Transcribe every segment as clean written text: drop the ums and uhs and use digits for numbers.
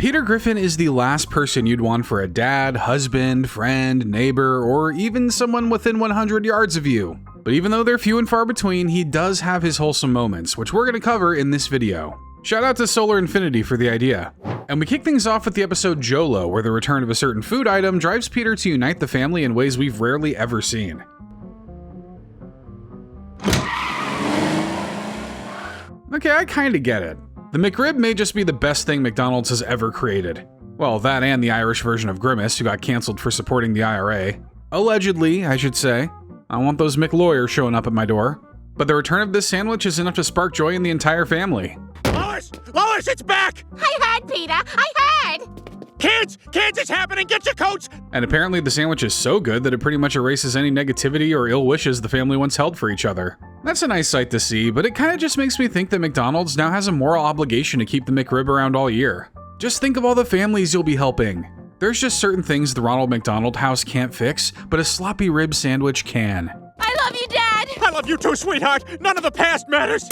Peter Griffin is the last person you'd want for a dad, husband, friend, neighbor, or even someone within 100 yards of you. But even though they're few and far between, he does have his wholesome moments, which we're going to cover in this video. Shout out to Solar Infinity for the idea. And we kick things off with the episode Jolo, where the return of a certain food item drives Peter to unite the family in ways we've rarely ever seen. Okay, I kinda get it. The McRib may just be the best thing McDonald's has ever created. Well, that and the Irish version of Grimace, who got cancelled for supporting the IRA. Allegedly, I should say. I want those McLawyers showing up at my door. But the return of this sandwich is enough to spark joy in the entire family. Lois! Lois, it's back! I heard, Peter! I heard! Kids! Kids, it's happening! Get your coats! And apparently the sandwich is so good that it pretty much erases any negativity or ill wishes the family once held for each other. That's a nice sight to see, but it kinda just makes me think that McDonald's now has a moral obligation to keep the McRib around all year. Just think of all the families you'll be helping. There's just certain things the Ronald McDonald House can't fix, but a sloppy rib sandwich can. I love you, Dad! I love you too, sweetheart! None of the past matters!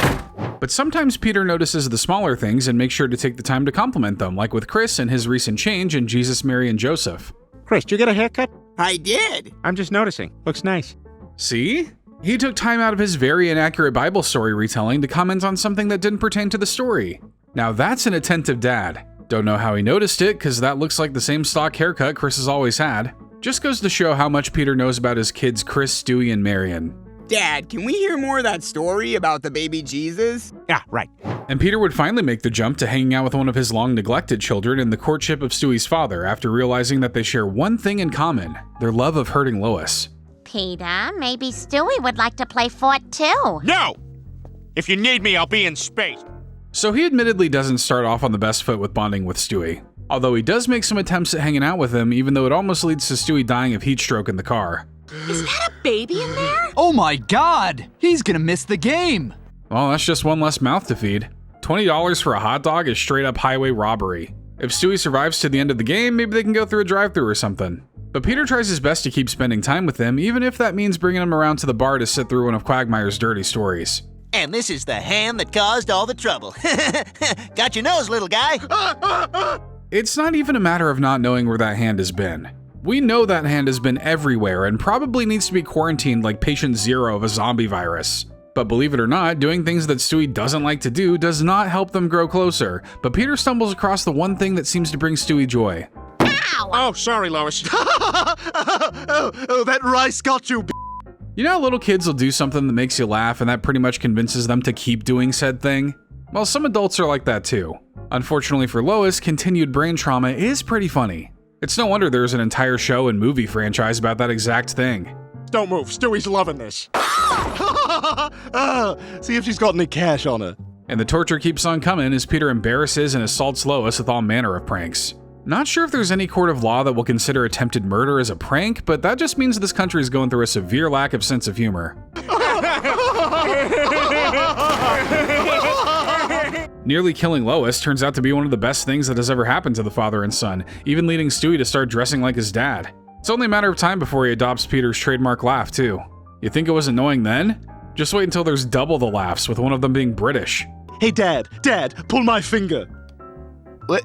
But sometimes Peter notices the smaller things and makes sure to take the time to compliment them, like with Chris and his recent change in Jesus, Mary, and Joseph. Chris, did you get a haircut? I did. I'm just noticing. Looks nice. See? He took time out of his very inaccurate Bible story retelling to comment on something that didn't pertain to the story. Now that's an attentive dad. Don't know how he noticed it, cause that looks like the same stock haircut Chris has always had. Just goes to show how much Peter knows about his kids Chris, Stewie, and Marion. Dad, can we hear more of that story about the baby Jesus? Yeah, right. And Peter would finally make the jump to hanging out with one of his long-neglected children in the courtship of Stewie's father after realizing that they share one thing in common, their love of hurting Lois. Peter, maybe Stewie would like to play Fort too. No! If you need me, I'll be in space. So he admittedly doesn't start off on the best foot with bonding with Stewie. Although he does make some attempts at hanging out with him, even though it almost leads to Stewie dying of heat stroke in the car. Is that a baby in there? Oh my god! He's gonna miss the game! Well, that's just one less mouth to feed. $20 for a hot dog is straight up highway robbery. If Stewie survives to the end of the game, maybe they can go through a drive-thru or something. But Peter tries his best to keep spending time with him, even if that means bringing him around to the bar to sit through one of Quagmire's dirty stories. And this is the hand that caused all the trouble. Got your nose, little guy. It's not even a matter of not knowing where that hand has been. We know that hand has been everywhere and probably needs to be quarantined like patient zero of a zombie virus. But believe it or not, doing things that Stewie doesn't like to do does not help them grow closer, but Peter stumbles across the one thing that seems to bring Stewie joy. Ow! Oh, sorry, Lois. oh, that rice got you, You know how little kids will do something that makes you laugh and that pretty much convinces them to keep doing said thing? Well, some adults are like that too. Unfortunately for Lois, continued brain trauma is pretty funny. It's no wonder there's an entire show and movie franchise about that exact thing. Don't move. Stewie's loving this. See if she's got any cash on her. And the torture keeps on coming as Peter embarrasses and assaults Lois with all manner of pranks. Not sure if there's any court of law that will consider attempted murder as a prank, but that just means this country is going through a severe lack of sense of humor. Nearly killing Lois turns out to be one of the best things that has ever happened to the father and son, even leading Stewie to start dressing like his dad. It's only a matter of time before he adopts Peter's trademark laugh, too. You think it was annoying then? Just wait until there's double the laughs, with one of them being British. Hey, Dad, pull my finger. What?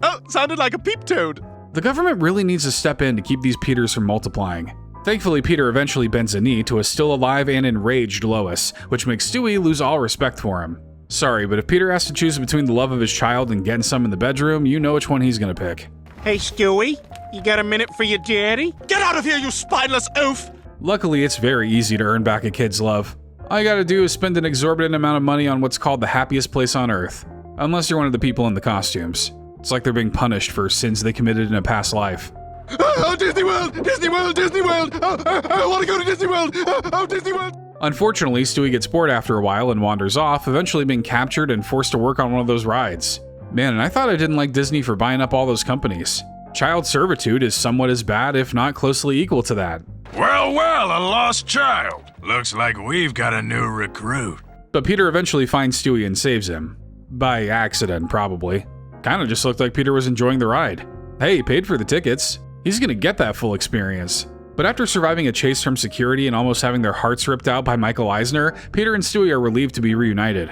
Oh, sounded like a peep toad. The government really needs to step in to keep these Peters from multiplying. Thankfully, Peter eventually bends a knee to a still alive and enraged Lois, which makes Stewie lose all respect for him. Sorry, but if Peter has to choose between the love of his child and getting some in the bedroom, you know which one he's gonna pick. Hey, Stewie, you got a minute for your daddy? Get out of here, you spineless oaf! Luckily, it's very easy to earn back a kid's love. All you gotta do is spend an exorbitant amount of money on what's called the happiest place on earth. Unless you're one of the people in the costumes. It's like they're being punished for sins they committed in a past life. Oh, Disney World! Disney World! Disney World! I want to go to Disney World! Oh, Disney World! Unfortunately, Stewie gets bored after a while and wanders off, eventually being captured and forced to work on one of those rides. Man, and I thought I didn't like Disney for buying up all those companies. Child servitude is somewhat as bad, if not closely equal to that. Well, a lost child. Looks like we've got a new recruit. But Peter eventually finds Stewie and saves him. By accident, probably. Kinda just looked like Peter was enjoying the ride. Hey, he paid for the tickets. He's gonna get that full experience. But after surviving a chase from security and almost having their hearts ripped out by Michael Eisner, Peter and Stewie are relieved to be reunited.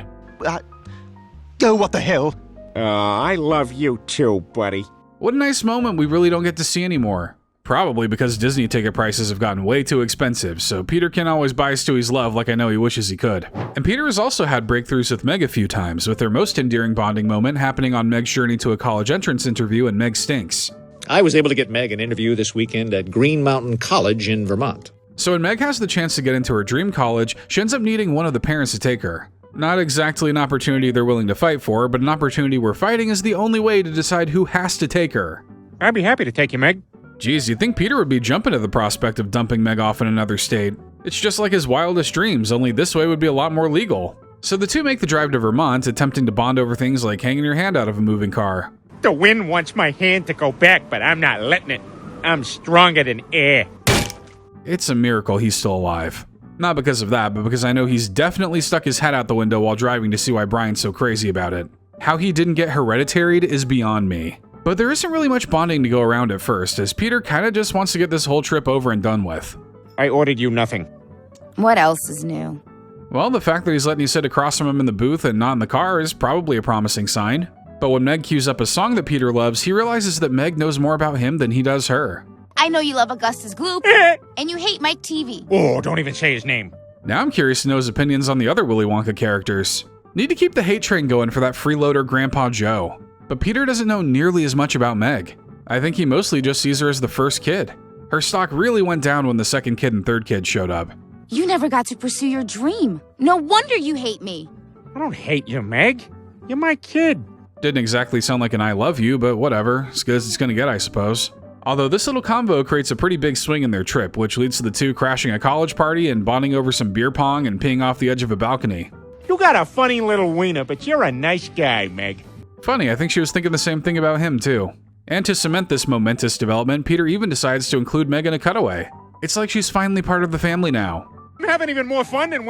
Oh, what the hell? I love you too, buddy. What a nice moment we really don't get to see anymore. Probably because Disney ticket prices have gotten way too expensive, so Peter can't always buy Stewie's love like I know he wishes he could. And Peter has also had breakthroughs with Meg a few times, with their most endearing bonding moment happening on Meg's journey to a college entrance interview in Meg Stinks. I was able to get Meg an interview this weekend at Green Mountain College in Vermont. So when Meg has the chance to get into her dream college, she ends up needing one of the parents to take her. Not exactly an opportunity they're willing to fight for, but an opportunity where fighting is the only way to decide who has to take her. I'd be happy to take you, Meg. Geez, you'd think Peter would be jumping at the prospect of dumping Meg off in another state. It's just like his wildest dreams, only this way would be a lot more legal. So the two make the drive to Vermont, attempting to bond over things like hanging your hand out of a moving car. The wind wants my hand to go back, but I'm not letting it. I'm stronger than air. It's a miracle he's still alive. Not because of that, but because I know he's definitely stuck his head out the window while driving to see why Brian's so crazy about it. How he didn't get hereditaried is beyond me. But there isn't really much bonding to go around at first, as Peter kinda just wants to get this whole trip over and done with. I ordered you nothing. What else is new? Well, the fact that he's letting you sit across from him in the booth and not in the car is probably a promising sign. But when Meg cues up a song that Peter loves, he realizes that Meg knows more about him than he does her. I know you love Augustus Gloop, and you hate Mike TV. Oh, don't even say his name. Now I'm curious to know his opinions on the other Willy Wonka characters. Need to keep the hate train going for that freeloader Grandpa Joe. But Peter doesn't know nearly as much about Meg. I think he mostly just sees her as the first kid. Her stock really went down when the second kid and third kid showed up. You never got to pursue your dream. No wonder you hate me. I don't hate you, Meg. You're my kid. Didn't exactly sound like an I love you, but whatever. As good as it's gonna get, I suppose. Although this little convo creates a pretty big swing in their trip, which leads to the two crashing a college party and bonding over some beer pong and peeing off the edge of a balcony. You got a funny little wiener, but you're a nice guy, Meg. Funny, I think she was thinking the same thing about him, too. And to cement this momentous development, Peter even decides to include Meg in a cutaway. It's like she's finally part of the family now. I'm having even more fun than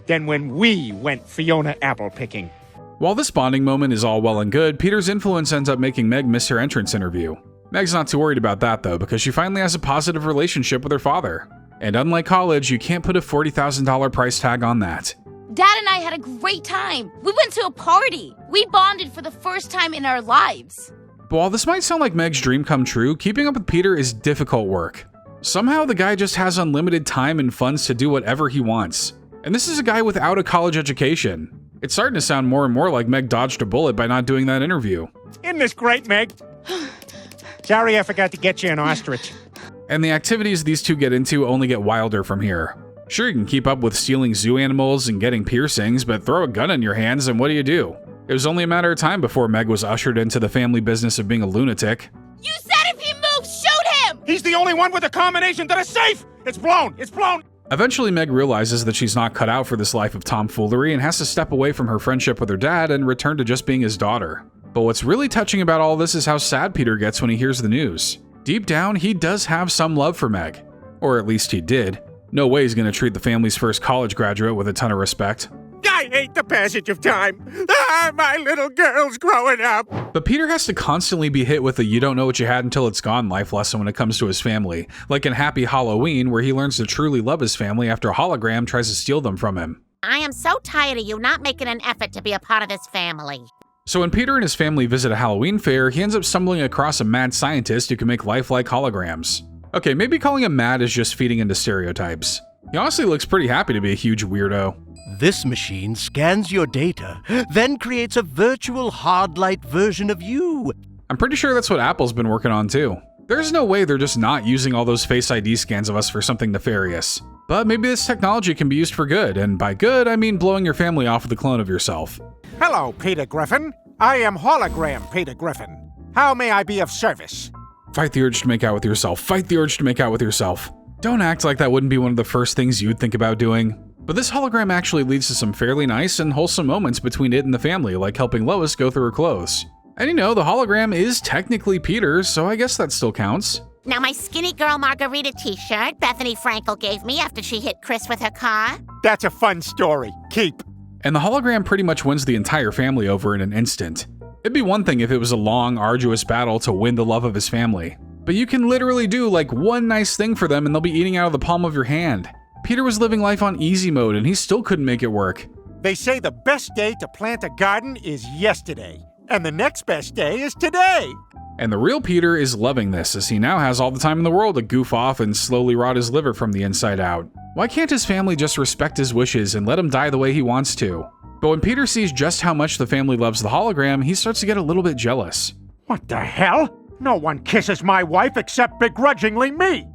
than when we went Fiona apple picking. While this bonding moment is all well and good, Peter's influence ends up making Meg miss her entrance interview. Meg's not too worried about that, though, because she finally has a positive relationship with her father. And unlike college, you can't put a $40,000 price tag on that. Dad and I had a great time. We went to a party. We bonded for the first time in our lives. But while this might sound like Meg's dream come true, keeping up with Peter is difficult work. Somehow the guy just has unlimited time and funds to do whatever he wants. And this is a guy without a college education. It's starting to sound more and more like Meg dodged a bullet by not doing that interview. Isn't this great, Meg? Sorry I forgot to get you an ostrich. And the activities these two get into only get wilder from here. Sure, you can keep up with stealing zoo animals and getting piercings, but throw a gun in your hands and what do? It was only a matter of time before Meg was ushered into the family business of being a lunatic. You said if he moves, shoot him! He's the only one with a combination to the safe! It's blown! It's blown! Eventually, Meg realizes that she's not cut out for this life of tomfoolery and has to step away from her friendship with her dad and return to just being his daughter. But what's really touching about all this is how sad Peter gets when he hears the news. Deep down, he does have some love for Meg. Or at least he did. No way he's gonna treat the family's first college graduate with a ton of respect. I hate the passage of time. My little girl's growing up. But Peter has to constantly be hit with a you don't know what you had until it's gone life lesson when it comes to his family, like in Happy Halloween, where he learns to truly love his family after a hologram tries to steal them from him. I am so tired of you not making an effort to be a part of this family. So when Peter and his family visit a Halloween fair, he ends up stumbling across a mad scientist who can make lifelike holograms. Okay, maybe calling him mad is just feeding into stereotypes. He honestly looks pretty happy to be a huge weirdo. This machine scans your data, then creates a virtual hard-light version of you. I'm pretty sure that's what Apple's been working on too. There's no way they're just not using all those Face ID scans of us for something nefarious. But maybe this technology can be used for good, and by good, I mean blowing your family off with a clone of yourself. Hello, Peter Griffin. I am hologram Peter Griffin. How may I be of service? Fight the urge to make out with yourself. Fight the urge to make out with yourself. Don't act like that wouldn't be one of the first things you'd think about doing. But this hologram actually leads to some fairly nice and wholesome moments between it and the family, like helping Lois go through her clothes. And you know, the hologram is technically Peter's, so I guess that still counts. Now my skinny girl margarita t-shirt Bethany Frankel gave me after she hit Chris with her car. That's a fun story. Keep. And the hologram pretty much wins the entire family over in an instant. It'd be one thing if it was a long, arduous battle to win the love of his family. But you can literally do like one nice thing for them and they'll be eating out of the palm of your hand. Peter was living life on easy mode and he still couldn't make it work. They say the best day to plant a garden is yesterday, and the next best day is today. And the real Peter is loving this, as he now has all the time in the world to goof off and slowly rot his liver from the inside out. Why can't his family just respect his wishes and let him die the way he wants to? But when Peter sees just how much the family loves the hologram, he starts to get a little bit jealous. What the hell? No one kisses my wife except begrudgingly me.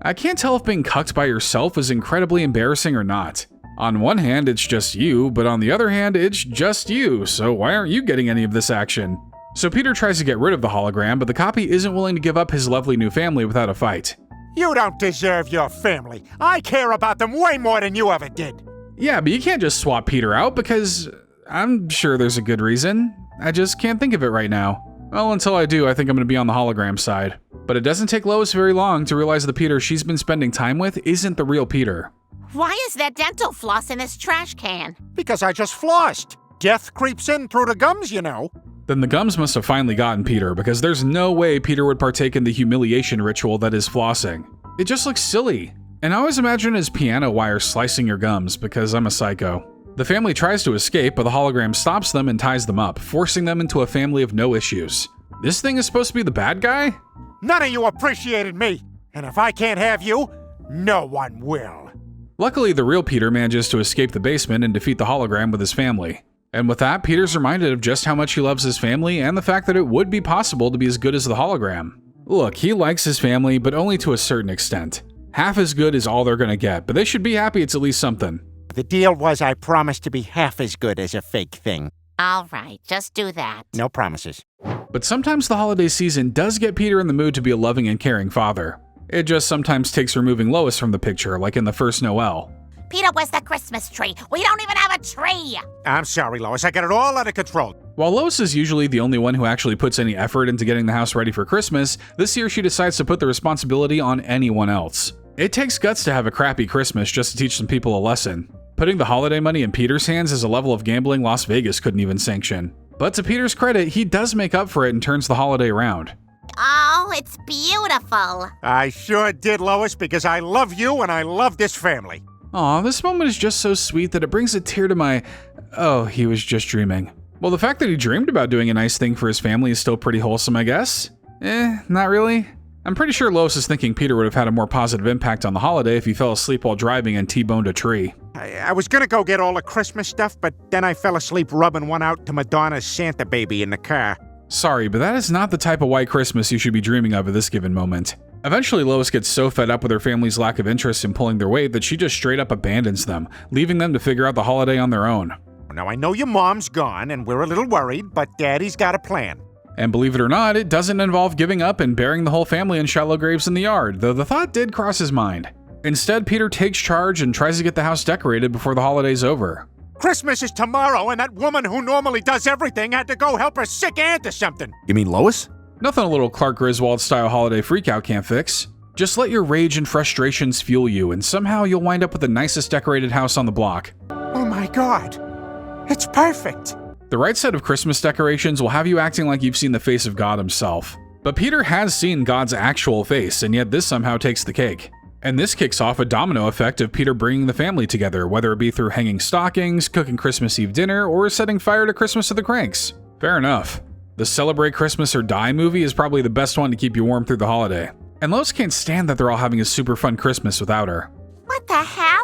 I can't tell if being cucked by yourself is incredibly embarrassing or not. On one hand, it's just you, but on the other hand, it's just you, so why aren't you getting any of this action? So Peter tries to get rid of the hologram, but the copy isn't willing to give up his lovely new family without a fight. You don't deserve your family. I care about them way more than you ever did. Yeah, but you can't just swap Peter out because I'm sure there's a good reason. I just can't think of it right now. Well, until I do, I think I'm going to be on the hologram side. But it doesn't take Lois very long to realize the Peter she's been spending time with isn't the real Peter. Why is there dental floss in this trash can? Because I just flossed. Death creeps in through the gums, you know. Then the gums must have finally gotten Peter, because there's no way Peter would partake in the humiliation ritual that is flossing. It just looks silly. And I always imagine it as piano wire slicing your gums, because I'm a psycho. The family tries to escape, but the hologram stops them and ties them up, forcing them into a family of no issues. This thing is supposed to be the bad guy? None of you appreciated me, and if I can't have you, no one will. Luckily, the real Peter manages to escape the basement and defeat the hologram with his family. And with that, Peter's reminded of just how much he loves his family and the fact that it would be possible to be as good as the hologram. Look, he likes his family, but only to a certain extent. Half as good is all they're gonna get, but they should be happy it's at least something. The deal was I promised to be half as good as a fake thing. All right, just do that. No promises. But sometimes the holiday season does get Peter in the mood to be a loving and caring father. It just sometimes takes removing Lois from the picture, like in the first Noel. Peter, where's the Christmas tree? We don't even have a tree! I'm sorry, Lois. I got it all under control. While Lois is usually the only one who actually puts any effort into getting the house ready for Christmas, this year she decides to put the responsibility on anyone else. It takes guts to have a crappy Christmas just to teach some people a lesson. Putting the holiday money in Peter's hands is a level of gambling Las Vegas couldn't even sanction. But to Peter's credit, he does make up for it and turns the holiday around. Oh, it's beautiful. I sure did, Lois, because I love you and I love this family. Aw, this moment is just so sweet that it brings a tear to my... Oh, he was just dreaming. Well, the fact that he dreamed about doing a nice thing for his family is still pretty wholesome, I guess. Not really. I'm pretty sure Lois is thinking Peter would have had a more positive impact on the holiday if he fell asleep while driving and T-boned a tree. I was gonna go get all the Christmas stuff, but then I fell asleep rubbing one out to Madonna's Santa baby in the car. Sorry, but that is not the type of white Christmas you should be dreaming of at this given moment. Eventually, Lois gets so fed up with her family's lack of interest in pulling their weight that she just straight up abandons them, leaving them to figure out the holiday on their own. Now, I know your mom's gone, and we're a little worried, but Daddy's got a plan. And believe it or not, it doesn't involve giving up and burying the whole family in shallow graves in the yard, though the thought did cross his mind. Instead, Peter takes charge and tries to get the house decorated before the holiday's over. Christmas is tomorrow, and that woman who normally does everything had to go help her sick aunt or something. You mean Lois? Nothing a little Clark Griswold-style holiday freakout can't fix. Just let your rage and frustrations fuel you, and somehow you'll wind up with the nicest decorated house on the block. Oh my God, it's perfect. The right set of Christmas decorations will have you acting like you've seen the face of God himself. But Peter has seen God's actual face, and yet this somehow takes the cake. And this kicks off a domino effect of Peter bringing the family together, whether it be through hanging stockings, cooking Christmas Eve dinner, or setting fire to Christmas of the Cranks. Fair enough. The Celebrate Christmas or Die movie is probably the best one to keep you warm through the holiday. And Lois can't stand that they're all having a super fun Christmas without her. What the hell?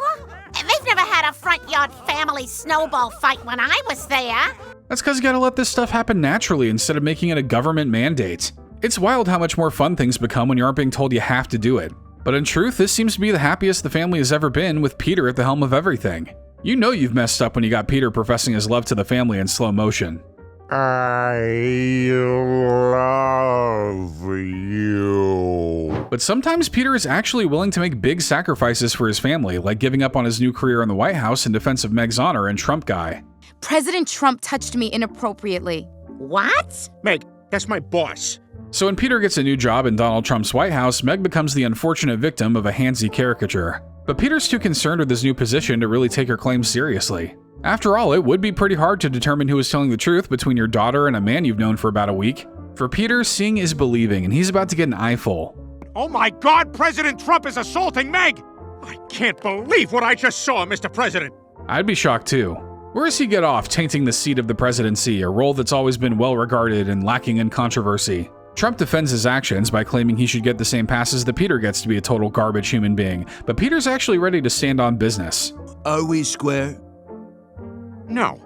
They've never had a front yard family snowball fight when I was there. That's because you gotta let this stuff happen naturally instead of making it a government mandate. It's wild how much more fun things become when you aren't being told you have to do it. But in truth, this seems to be the happiest the family has ever been, with Peter at the helm of everything. You know you've messed up when you got Peter professing his love to the family in slow motion. I love you. But sometimes Peter is actually willing to make big sacrifices for his family, like giving up on his new career in the White House in defense of Meg's honor and Trump guy. President Trump touched me inappropriately. What? Meg, that's my boss. So when Peter gets a new job in Donald Trump's White House, Meg becomes the unfortunate victim of a handsy caricature. But Peter's too concerned with his new position to really take her claims seriously. After all, it would be pretty hard to determine who is telling the truth between your daughter and a man you've known for about a week. For Peter, seeing is believing, and he's about to get an eyeful. Oh my God, President Trump is assaulting Meg! I can't believe what I just saw, Mr. President. I'd be shocked too. Where does he get off tainting the seat of the presidency, a role that's always been well regarded and lacking in controversy? Trump defends his actions by claiming he should get the same passes that Peter gets to be a total garbage human being, but Peter's actually ready to stand on business. Are we square? No.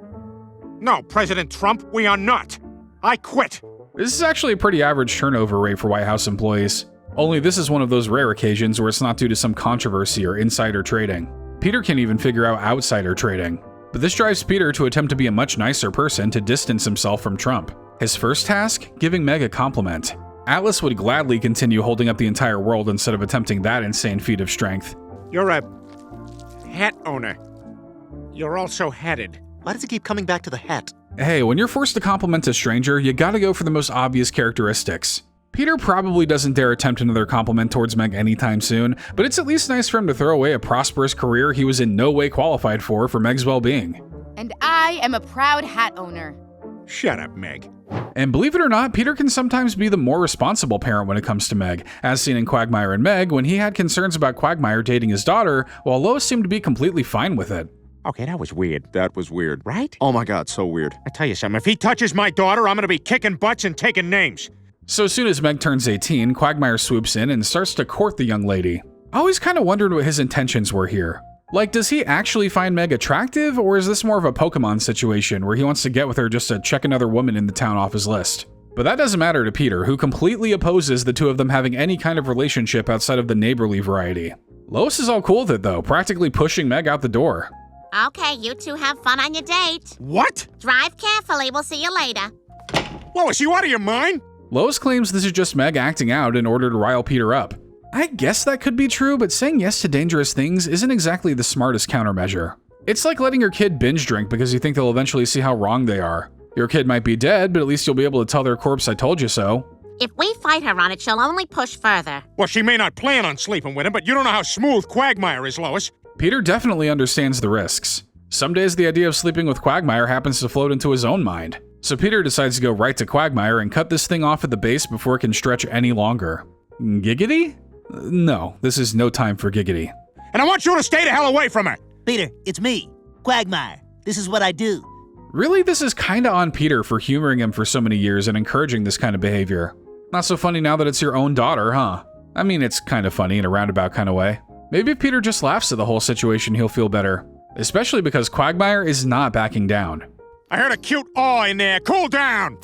No, President Trump, we are not. I quit. This is actually a pretty average turnover rate for White House employees. Only this is one of those rare occasions where it's not due to some controversy or insider trading. Peter can't even figure out outsider trading. But this drives Peter to attempt to be a much nicer person to distance himself from Trump. His first task? Giving Meg a compliment. Atlas would gladly continue holding up the entire world instead of attempting that insane feat of strength. You're a hat owner. You're also headed. Why does it keep coming back to the hat? Hey, when you're forced to compliment a stranger, you gotta go for the most obvious characteristics. Peter probably doesn't dare attempt another compliment towards Meg anytime soon, but it's at least nice for him to throw away a prosperous career he was in no way qualified for Meg's well-being. And I am a proud hat owner. Shut up, Meg. And believe it or not, Peter can sometimes be the more responsible parent when it comes to Meg, as seen in Quagmire and Meg when he had concerns about Quagmire dating his daughter, while Lois seemed to be completely fine with it. Okay, that was weird. That was weird. Right? Oh my god, so weird. I tell you something, if he touches my daughter, I'm gonna be kicking butts and taking names. So as soon as Meg turns 18, Quagmire swoops in and starts to court the young lady. I always kind of wondered what his intentions were here. Like, does he actually find Meg attractive, or is this more of a Pokemon situation where he wants to get with her just to check another woman in the town off his list? But that doesn't matter to Peter, who completely opposes the two of them having any kind of relationship outside of the neighborly variety. Lois is all cool with it though, practically pushing Meg out the door. Okay, you two have fun on your date. What? Drive carefully. We'll see you later. Lois, you out of your mind? Lois claims this is just Meg acting out in order to rile Peter up. I guess that could be true, but saying yes to dangerous things isn't exactly the smartest countermeasure. It's like letting your kid binge drink because you think they'll eventually see how wrong they are. Your kid might be dead, but at least you'll be able to tell their corpse I told you so. If we fight her on it, she'll only push further. Well, she may not plan on sleeping with him, but you don't know how smooth Quagmire is, Lois. Peter definitely understands the risks. Some days the idea of sleeping with Quagmire happens to float into his own mind. So Peter decides to go right to Quagmire and cut this thing off at the base before it can stretch any longer. Giggity? No, this is no time for giggity. And I want you to stay the hell away from her. Peter, it's me, Quagmire. This is what I do. Really, this is kinda on Peter for humoring him for so many years and encouraging this kind of behavior. Not so funny now that it's your own daughter, huh? I mean, it's kinda funny in a roundabout kind of way. Maybe if Peter just laughs at the whole situation, he'll feel better. Especially because Quagmire is not backing down. I heard a cute aw in there. Cool down.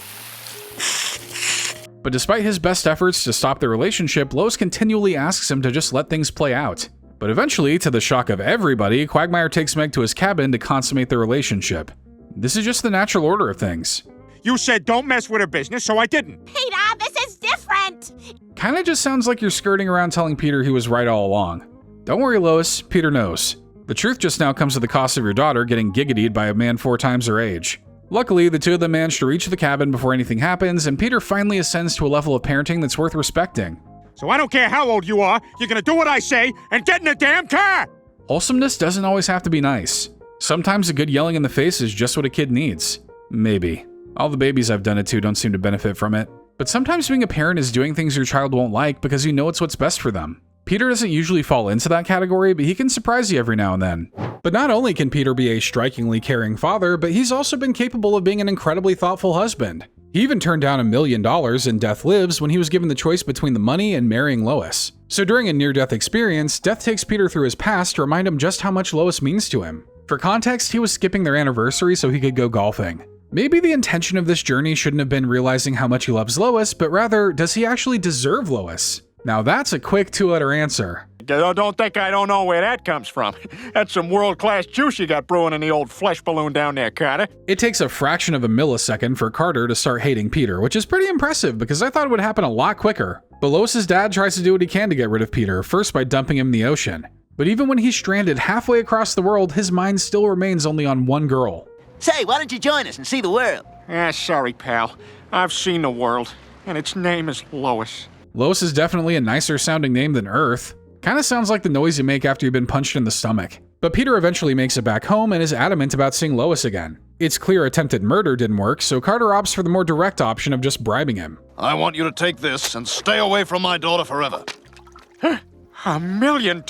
But despite his best efforts to stop the relationship, Lois continually asks him to just let things play out. But eventually, to the shock of everybody, Quagmire takes Meg to his cabin to consummate their relationship. This is just the natural order of things. You said don't mess with her business, so I didn't. Peter, this is different. Kinda just sounds like you're skirting around telling Peter he was right all along. Don't worry, Lois, Peter knows. The truth just now comes at the cost of your daughter getting giggitied by a man 4 times her age. Luckily, the two of them manage to reach the cabin before anything happens, and Peter finally ascends to a level of parenting that's worth respecting. So I don't care how old you are, you're gonna do what I say and get in the damn car! Wholesomeness doesn't always have to be nice. Sometimes a good yelling in the face is just what a kid needs. Maybe. All the babies I've done it to don't seem to benefit from it. But sometimes being a parent is doing things your child won't like because you know it's what's best for them. Peter doesn't usually fall into that category, but he can surprise you every now and then. But not only can Peter be a strikingly caring father, but he's also been capable of being an incredibly thoughtful husband. He even turned down $1 million in Death Lives when he was given the choice between the money and marrying Lois. So during a near-death experience, Death takes Peter through his past to remind him just how much Lois means to him. For context, he was skipping their anniversary so he could go golfing. Maybe the intention of this journey shouldn't have been realizing how much he loves Lois, but rather, does he actually deserve Lois? Now that's a quick 2-letter answer. Don't think I don't know where that comes from. That's some world-class juice you got brewing in the old flesh balloon down there, Carter. It takes a fraction of a millisecond for Carter to start hating Peter, which is pretty impressive because I thought it would happen a lot quicker. But Lois's dad tries to do what he can to get rid of Peter, first by dumping him in the ocean. But even when he's stranded halfway across the world, his mind still remains only on one girl. Say, why don't you join us and see the world? Sorry, pal. I've seen the world, and its name is Lois. Lois is definitely a nicer sounding name than Earth. Kinda sounds like the noise you make after you've been punched in the stomach. But Peter eventually makes it back home and is adamant about seeing Lois again. It's clear attempted murder didn't work, so Carter opts for the more direct option of just bribing him. I want you to take this and stay away from my daughter forever. $1 million?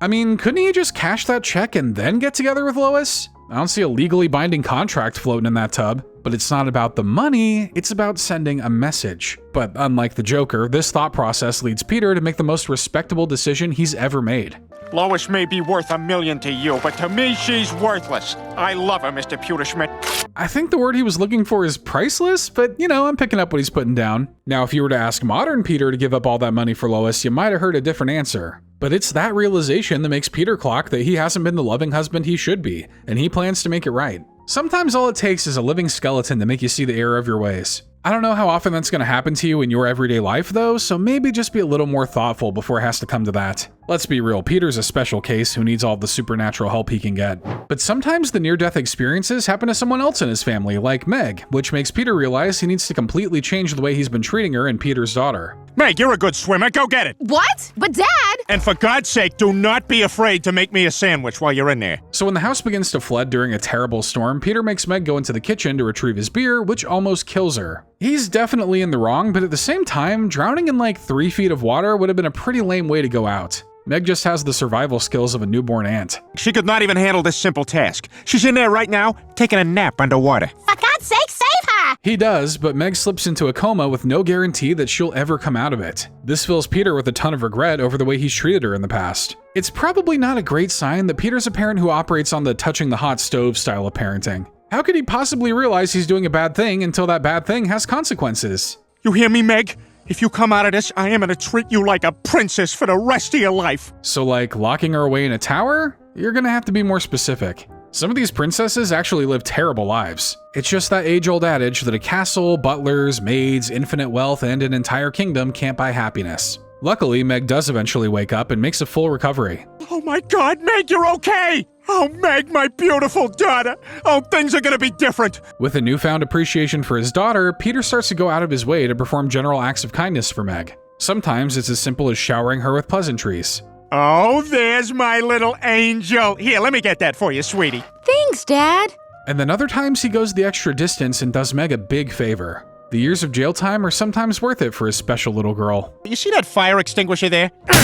I mean, couldn't he just cash that check and then get together with Lois? I don't see a legally binding contract floating in that tub. But it's not about the money, it's about sending a message. But unlike the Joker, this thought process leads Peter to make the most respectable decision he's ever made. Lois may be worth $1 million to you, but to me, she's worthless. I love her, Mr. Pewterschmidt. I think the word he was looking for is priceless, but I'm picking up what he's putting down. Now, if you were to ask modern Peter to give up all that money for Lois, you might have heard a different answer. But it's that realization that makes Peter clock that he hasn't been the loving husband he should be, and he plans to make it right. Sometimes all it takes is a living skeleton to make you see the error of your ways. I don't know how often that's going to happen to you in your everyday life though, so maybe just be a little more thoughtful before it has to come to that. Let's be real, Peter's a special case who needs all the supernatural help he can get. But sometimes the near-death experiences happen to someone else in his family, like Meg, which makes Peter realize he needs to completely change the way he's been treating her and Peter's daughter. Meg, you're a good swimmer. Go get it. What? But Dad! And for God's sake, do not be afraid to make me a sandwich while you're in there. So when the house begins to flood during a terrible storm, Peter makes Meg go into the kitchen to retrieve his beer, which almost kills her. He's definitely in the wrong, but at the same time, drowning in like 3 feet of water would have been a pretty lame way to go out. Meg just has the survival skills of a newborn ant. She could not even handle this simple task. She's in there right now, taking a nap underwater. For God's sake, save her! He does, but Meg slips into a coma with no guarantee that she'll ever come out of it. This fills Peter with a ton of regret over the way he's treated her in the past. It's probably not a great sign that Peter's a parent who operates on the touching the hot stove style of parenting. How could he possibly realize he's doing a bad thing until that bad thing has consequences? You hear me, Meg? If you come out of this, I am gonna treat you like a princess for the rest of your life. So like locking her away in a tower? You're gonna have to be more specific. Some of these princesses actually live terrible lives. It's just that age-old adage that a castle, butlers, maids, infinite wealth, and an entire kingdom can't buy happiness. Luckily, Meg does eventually wake up and makes a full recovery. Oh my God, Meg, you're okay! Oh, Meg, my beautiful daughter! Oh, things are gonna be different! With a newfound appreciation for his daughter, Peter starts to go out of his way to perform general acts of kindness for Meg. Sometimes it's as simple as showering her with pleasantries. Oh, there's my little angel! Here, let me get that for you, sweetie. Thanks, Dad. And then other times he goes the extra distance and does Meg a big favor. The years of jail time are sometimes worth it for his special little girl. You see that fire extinguisher there? Dad,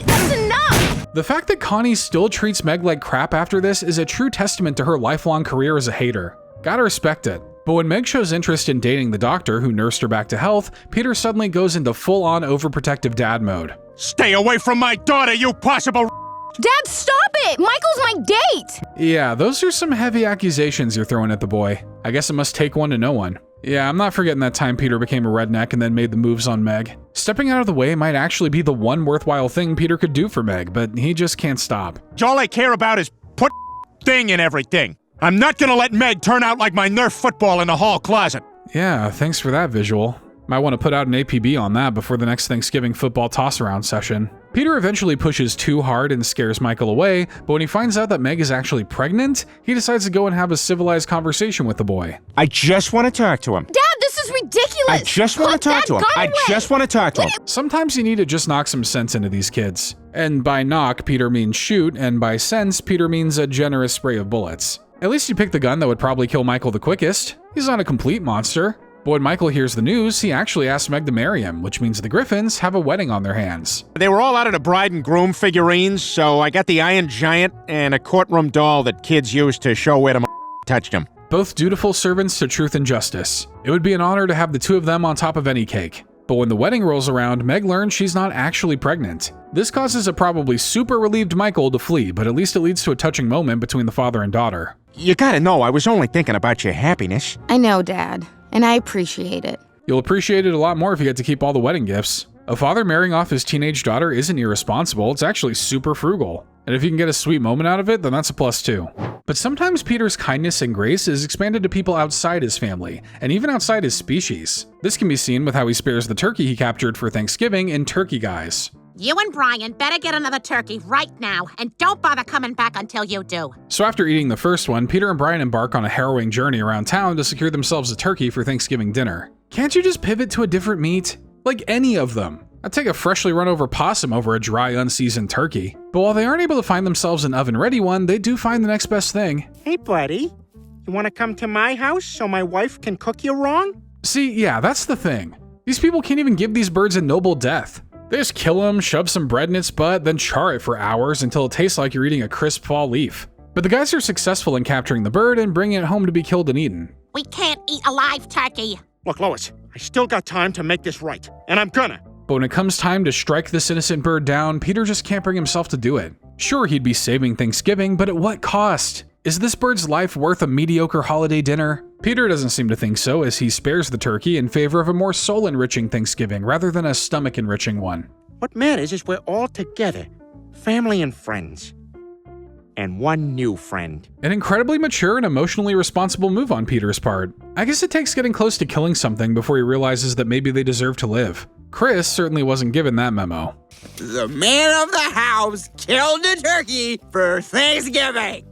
that's enough! The fact that Connie still treats Meg like crap after this is a true testament to her lifelong career as a hater. Gotta respect it. But when Meg shows interest in dating the doctor who nursed her back to health, Peter suddenly goes into full-on overprotective dad mode. Stay away from my daughter, you possible... Dad, stop it! Michael's my date! Yeah, those are some heavy accusations you're throwing at the boy. I guess it must take one to know one. Yeah, I'm not forgetting that time Peter became a redneck and then made the moves on Meg. Stepping out of the way might actually be the one worthwhile thing Peter could do for Meg, but he just can't stop. All I care about is put thing in everything. I'm not gonna let Meg turn out like my Nerf football in the hall closet. Yeah, thanks for that visual. Might want to put out an APB on that before the next Thanksgiving football toss-around session. Peter eventually pushes too hard and scares Michael away, but when he finds out that Meg is actually pregnant, he decides to go and have a civilized conversation with the boy. I just want to talk to him. Dad, this is ridiculous! I just want to talk to him. I just want to talk to him. Sometimes you need to just knock some sense into these kids. And by knock, Peter means shoot, and by sense, Peter means a generous spray of bullets. At least he picked the gun that would probably kill Michael the quickest. He's not a complete monster. But when Michael hears the news, he actually asks Meg to marry him, which means the Griffins have a wedding on their hands. They were all out of the bride and groom figurines, so I got the Iron Giant and a courtroom doll that kids use to show where the touched him. Both dutiful servants to truth and justice. It would be an honor to have the two of them on top of any cake. But when the wedding rolls around, Meg learns she's not actually pregnant. This causes a probably super relieved Michael to flee, but at least it leads to a touching moment between the father and daughter. You gotta know, I was only thinking about your happiness. I know, Dad, and I appreciate it. You'll appreciate it a lot more if you get to keep all the wedding gifts. A father marrying off his teenage daughter isn't irresponsible, it's actually super frugal. And if you can get a sweet moment out of it, then that's a plus too. But sometimes Peter's kindness and grace is expanded to people outside his family, and even outside his species. This can be seen with how he spares the turkey he captured for Thanksgiving in Turkey Guys. You and Brian better get another turkey right now, and don't bother coming back until you do. So after eating the first one, Peter and Brian embark on a harrowing journey around town to secure themselves a turkey for Thanksgiving dinner. Can't you just pivot to a different meat? Like any of them. I'd take a freshly run over possum over a dry, unseasoned turkey. But while they aren't able to find themselves an oven-ready one, they do find the next best thing. Hey, buddy. You want to come to my house so my wife can cook you wrong? See, yeah, that's the thing. These people can't even give these birds a noble death. They just kill them, shove some bread in its butt, then char it for hours until it tastes like you're eating a crisp fall leaf. But the guys are successful in capturing the bird and bringing it home to be killed and eaten. We can't eat a live turkey. Look, Lois, I still got time to make this right, and I'm gonna. But when it comes time to strike this innocent bird down, Peter just can't bring himself to do it. Sure, he'd be saving Thanksgiving, but at what cost? Is this bird's life worth a mediocre holiday dinner? Peter doesn't seem to think so, as he spares the turkey in favor of a more soul-enriching Thanksgiving rather than a stomach-enriching one. What matters is we're all together, family and friends. And one new friend. An incredibly mature and emotionally responsible move on Peter's part. I guess it takes getting close to killing something before he realizes that maybe they deserve to live. Chris certainly wasn't given that memo. The man of the house killed a turkey for Thanksgiving.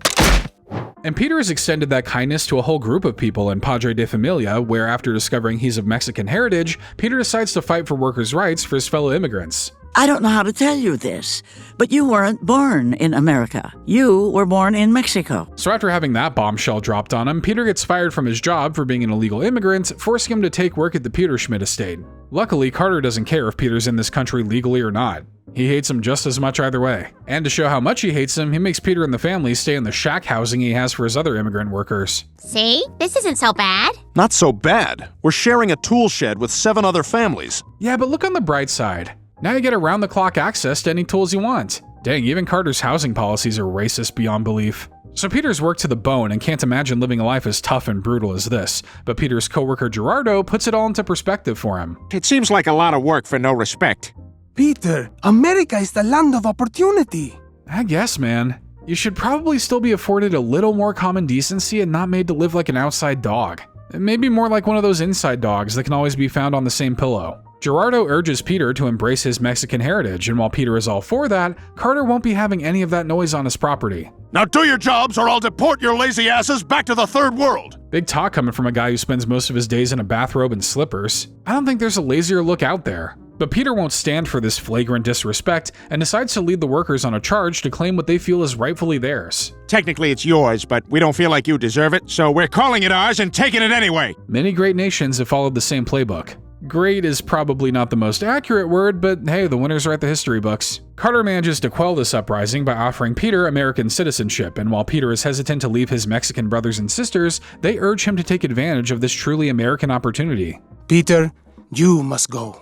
And Peter has extended that kindness to a whole group of people in Padre de Familia, where after discovering he's of Mexican heritage, Peter decides to fight for workers' rights for his fellow immigrants. I don't know how to tell you this, but you weren't born in America. You were born in Mexico. So after having that bombshell dropped on him, Peter gets fired from his job for being an illegal immigrant, forcing him to take work at the Peter Schmidt estate. Luckily, Carter doesn't care if Peter's in this country legally or not. He hates him just as much either way. And to show how much he hates him, he makes Peter and the family stay in the shack housing he has for his other immigrant workers. See? This isn't so bad. Not so bad. We're sharing a tool shed with 7 other families. Yeah, but look on the bright side. Now you get around-the-clock access to any tools you want. Dang, even Carter's housing policies are racist beyond belief. So Peter's worked to the bone and can't imagine living a life as tough and brutal as this, but Peter's coworker Gerardo puts it all into perspective for him. It seems like a lot of work for no respect. Peter, America is the land of opportunity. I guess, man. You should probably still be afforded a little more common decency and not made to live like an outside dog. Maybe more like one of those inside dogs that can always be found on the same pillow. Gerardo urges Peter to embrace his Mexican heritage, and while Peter is all for that, Carter won't be having any of that noise on his property. Now do your jobs or I'll deport your lazy asses back to the third world. Big talk coming from a guy who spends most of his days in a bathrobe and slippers. I don't think there's a lazier look out there. But Peter won't stand for this flagrant disrespect and decides to lead the workers on a charge to claim what they feel is rightfully theirs. Technically it's yours, but we don't feel like you deserve it, so we're calling it ours and taking it anyway. Many great nations have followed the same playbook. Great is probably not the most accurate word, but hey, the winners are at the history books. Carter manages to quell this uprising by offering Peter American citizenship, and while Peter is hesitant to leave his Mexican brothers and sisters, they urge him to take advantage of this truly American opportunity. Peter, you must go.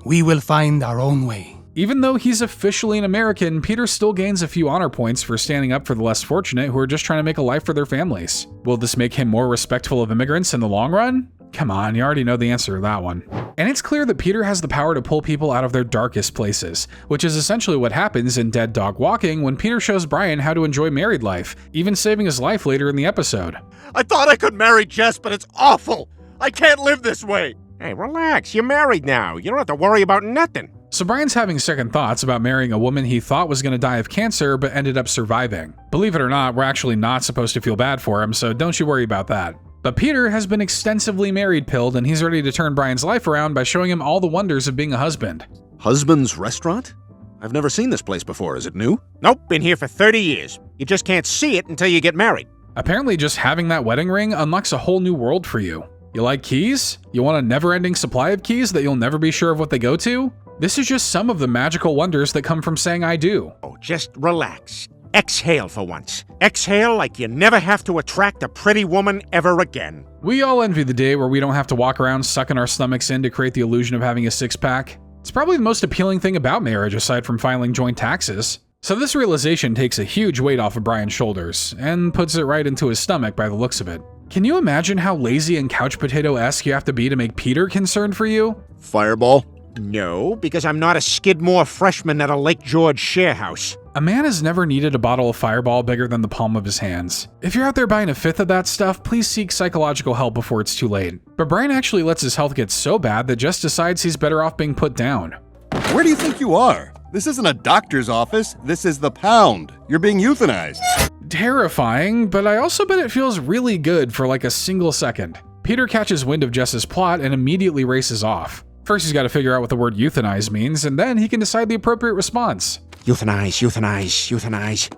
We will find our own way. Even though he's officially an American, Peter still gains a few honor points for standing up for the less fortunate who are just trying to make a life for their families. Will this make him more respectful of immigrants in the long run? Come on, you already know the answer to that one. And it's clear that Peter has the power to pull people out of their darkest places, which is essentially what happens in Dead Dog Walking when Peter shows Brian how to enjoy married life, even saving his life later in the episode. I thought I could marry Jess, but it's awful. I can't live this way. Hey, relax. You're married now. You don't have to worry about nothing. So Brian's having second thoughts about marrying a woman he thought was going to die of cancer but ended up surviving. Believe it or not, we're actually not supposed to feel bad for him, so don't you worry about that. But Peter has been extensively married-pilled, and he's ready to turn Brian's life around by showing him all the wonders of being a husband. Husband's Restaurant? I've never seen this place before. Is it new? Nope, been here for 30 years. You just can't see it until you get married. Apparently just having that wedding ring unlocks a whole new world for you. You like keys? You want a never-ending supply of keys that you'll never be sure of what they go to? This is just some of the magical wonders that come from saying I do. Oh, just relax. Exhale for once. Exhale like you never have to attract a pretty woman ever again. We all envy the day where we don't have to walk around sucking our stomachs in to create the illusion of having a six-pack. It's probably the most appealing thing about marriage aside from filing joint taxes. So this realization takes a huge weight off of Brian's shoulders and puts it right into his stomach by the looks of it. Can you imagine how lazy and couch potato-esque you have to be to make Peter concerned for you? Fireball? No, because I'm not a Skidmore freshman at a Lake George share house. A man has never needed a bottle of Fireball bigger than the palm of his hands. If you're out there buying a fifth of that stuff, please seek psychological help before it's too late. But Brian actually lets his health get so bad that Jess decides he's better off being put down. Where do you think you are? This isn't a doctor's office. This is the pound. You're being euthanized. Terrifying, but I also bet it feels really good for like a single second. Peter catches wind of Jess's plot and immediately races off. First, he's got to figure out what the word euthanize means, and then he can decide the appropriate response. Euthanize, euthanize, euthanize.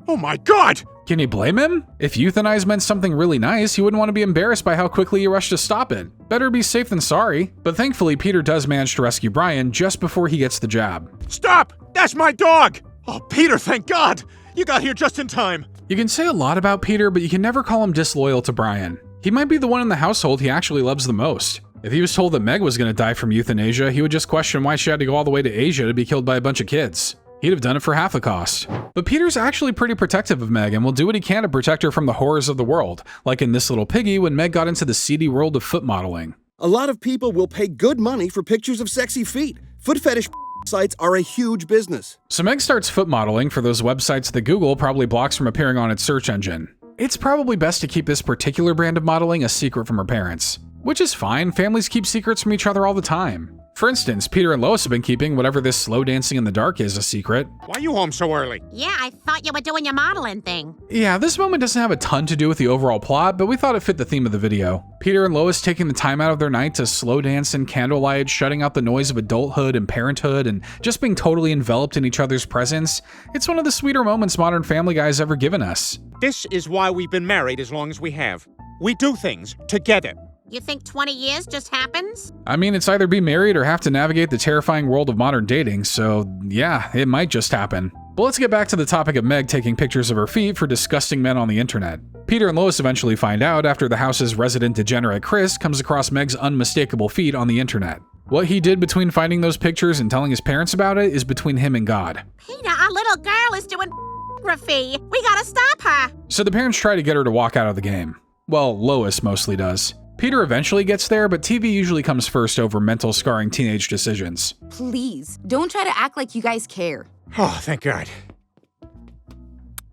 Oh my God! Can you blame him? If euthanize meant something really nice, he wouldn't want to be embarrassed by how quickly he rushed to stop it. Better be safe than sorry. But thankfully, Peter does manage to rescue Brian just before he gets the jab. Stop! That's my dog! Oh, Peter, thank God! You got here just in time. You can say a lot about Peter, but you can never call him disloyal to Brian. He might be the one in the household he actually loves the most. If he was told that Meg was going to die from euthanasia, he would just question why she had to go all the way to Asia to be killed by a bunch of kids. He'd have done it for half the cost. But Peter's actually pretty protective of Meg and will do what he can to protect her from the horrors of the world, like in This Little Piggy when Meg got into the seedy world of foot modeling. A lot of people will pay good money for pictures of sexy feet. Foot fetish sites are a huge business. So Meg starts foot modeling for those websites that Google probably blocks from appearing on its search engine. It's probably best to keep this particular brand of modeling a secret from her parents. Which is fine, families keep secrets from each other all the time. For instance, Peter and Lois have been keeping whatever this slow dancing in the dark is a secret. Why are you home so early? Yeah, I thought you were doing your modeling thing. Yeah, this moment doesn't have a ton to do with the overall plot, but we thought it fit the theme of the video. Peter and Lois taking the time out of their night to slow dance in candlelight, shutting out the noise of adulthood and parenthood, and just being totally enveloped in each other's presence. It's one of the sweeter moments Modern Family Guy's ever given us. This is why we've been married as long as we have. We do things together. You think 20 years just happens? I mean, it's either be married or have to navigate the terrifying world of modern dating, so yeah, it might just happen. But let's get back to the topic of Meg taking pictures of her feet for disgusting men on the internet. Peter and Lois eventually find out after the house's resident degenerate Chris comes across Meg's unmistakable feet on the internet. What he did between finding those pictures and telling his parents about it is between him and God. Peter, our little girl is doing pornography. We gotta stop her. So the parents try to get her to walk out of the game. Well, Lois mostly does. Peter eventually gets there, but TV usually comes first over mental scarring teenage decisions. Please, don't try to act like you guys care. Oh, thank God.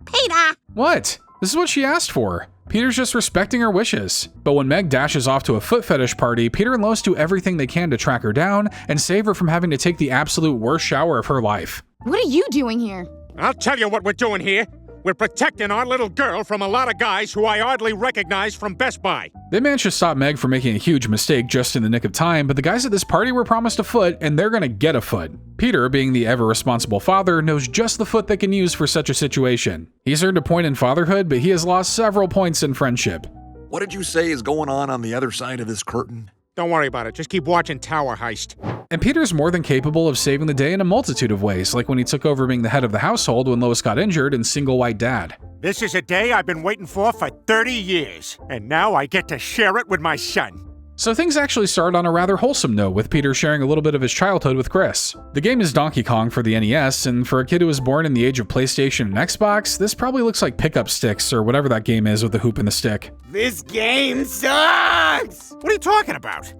Peter! What? This is what she asked for. Peter's just respecting her wishes. But when Meg dashes off to a foot fetish party, Peter and Lois do everything they can to track her down and save her from having to take the absolute worst shower of her life. What are you doing here? I'll tell you what we're doing here. We're protecting our little girl from a lot of guys who I hardly recognize from Best Buy. They managed to stop Meg from making a huge mistake just in the nick of time, but the guys at this party were promised a foot, and they're gonna get a foot. Peter, being the ever-responsible father, knows just the foot they can use for such a situation. He's earned a point in fatherhood, but he has lost several points in friendship. What did you say is going on the other side of this curtain? Don't worry about it. Just keep watching Tower Heist. And Peter's more than capable of saving the day in a multitude of ways, like when he took over being the head of the household when Lois got injured in Single White Dad. This is a day I've been waiting for 30 years, and now I get to share it with my son. So things actually start on a rather wholesome note, with Peter sharing a little bit of his childhood with Chris. The game is Donkey Kong for the NES, and for a kid who was born in the age of PlayStation and Xbox, this probably looks like Pickup Sticks or whatever that game is with the hoop and the stick. This game sucks! What are you talking about?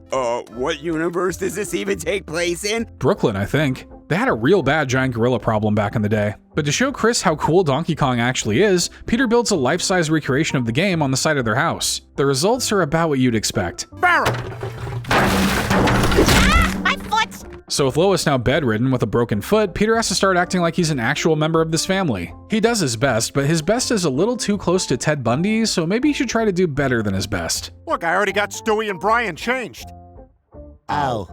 What universe does this even take place in? Brooklyn, I think. They had a real bad giant gorilla problem back in the day. But to show Chris how cool Donkey Kong actually is, Peter builds a life-size recreation of the game on the side of their house. The results are about what you'd expect. Barrel! Ah, my foot! So with Lois now bedridden with a broken foot, Peter has to start acting like he's an actual member of this family. He does his best, but his best is a little too close to Ted Bundy, so maybe he should try to do better than his best. Look, I already got Stewie and Brian changed. Ow.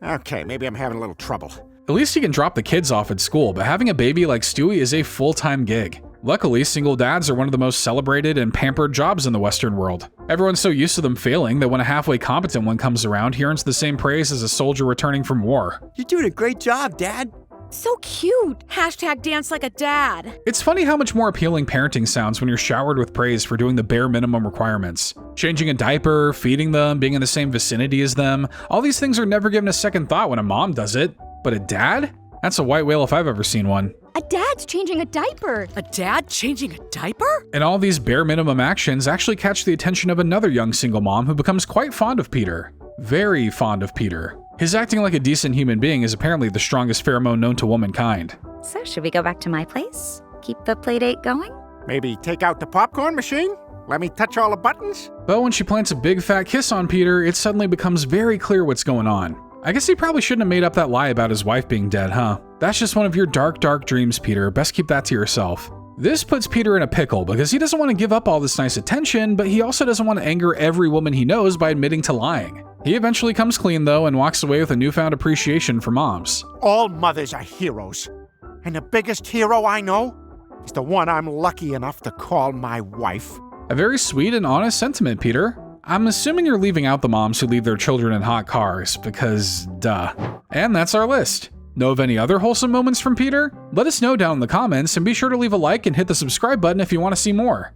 Okay, maybe I'm having a little trouble. At least he can drop the kids off at school, but having a baby like Stewie is a full-time gig. Luckily, single dads are one of the most celebrated and pampered jobs in the Western world. Everyone's so used to them failing that when a halfway competent one comes around, he earns the same praise as a soldier returning from war. You're doing a great job, Dad. So cute. Hashtag dance like a dad. It's funny how much more appealing parenting sounds when you're showered with praise for doing the bare minimum requirements. Changing a diaper, feeding them, being in the same vicinity as them, all these things are never given a second thought when a mom does it. But a dad? That's a white whale if I've ever seen one. A dad's changing a diaper. A dad changing a diaper? And all these bare minimum actions actually catch the attention of another young single mom who becomes quite fond of Peter. Very fond of Peter. His acting like a decent human being is apparently the strongest pheromone known to womankind. So should we go back to my place? Keep the playdate going? Maybe take out the popcorn machine? Let me touch all the buttons? But when she plants a big fat kiss on Peter, it suddenly becomes very clear what's going on. I guess he probably shouldn't have made up that lie about his wife being dead, huh? That's just one of your dark, dark dreams, Peter. Best keep that to yourself. This puts Peter in a pickle because he doesn't want to give up all this nice attention, but he also doesn't want to anger every woman he knows by admitting to lying. He eventually comes clean though and walks away with a newfound appreciation for moms. All mothers are heroes. And the biggest hero I know? is the one I'm lucky enough to call my wife. A very sweet and honest sentiment, Peter. I'm assuming you're leaving out the moms who leave their children in hot cars, because duh. And that's our list. Know of any other wholesome moments from Peter? Let us know down in the comments, and be sure to leave a like and hit the subscribe button if you want to see more.